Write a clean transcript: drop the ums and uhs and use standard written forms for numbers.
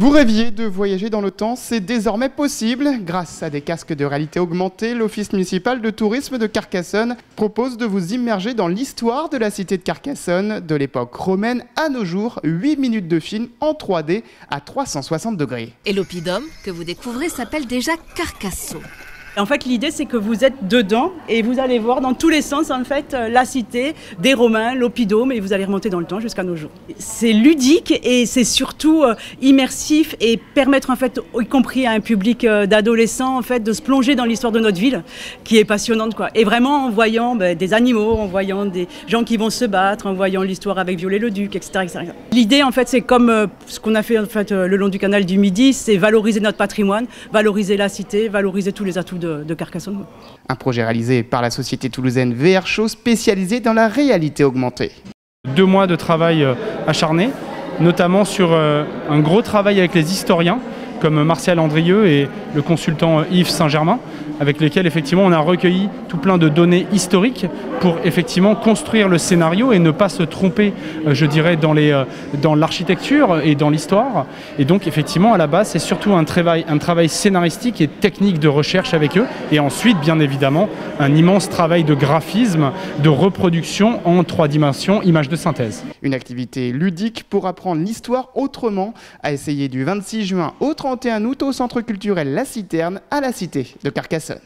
Vous rêviez de voyager dans le temps, c'est désormais possible. Grâce à des casques de réalité augmentée, l'Office municipal de tourisme de Carcassonne propose de vous immerger dans l'histoire de la cité de Carcassonne, de l'époque romaine à nos jours, 8 minutes de film en 3D à 360 degrés. Et l'oppidum que vous découvrez s'appelle déjà Carcassonne. En fait, l'idée, c'est que vous êtes dedans et vous allez voir dans tous les sens, en fait, la cité des Romains, l'oppidum, et vous allez remonter dans le temps jusqu'à nos jours. C'est ludique et c'est surtout immersif et permettre, en fait, y compris à un public d'adolescents, en fait, de se plonger dans l'histoire de notre ville, qui est passionnante, quoi. Et vraiment en voyant des animaux, en voyant des gens qui vont se battre, en voyant l'histoire avec Viollet-le-Duc, etc., etc. L'idée, en fait, c'est comme ce qu'on a fait, en fait, le long du canal du Midi, c'est valoriser notre patrimoine, valoriser la cité, valoriser tous les atouts de Carcassonne. Un projet réalisé par la société toulousaine VR Show spécialisée dans la réalité augmentée. 2 mois de travail acharné, notamment sur un gros travail avec les historiens comme Martial Andrieux et le consultant Yves Saint-Germain, avec lesquels effectivement on a recueilli tout plein de données historiques pour effectivement construire le scénario et ne pas se tromper, je dirais, dans l'architecture et dans l'histoire. Et donc effectivement à la base c'est surtout un travail scénaristique et technique de recherche avec eux, et ensuite bien évidemment un immense travail de graphisme, de reproduction en 3 dimensions, images de synthèse. Une activité ludique pour apprendre l'histoire autrement, à essayer du 26 juin au 31 août au centre culturel La Citerne à la cité de Carcassonne.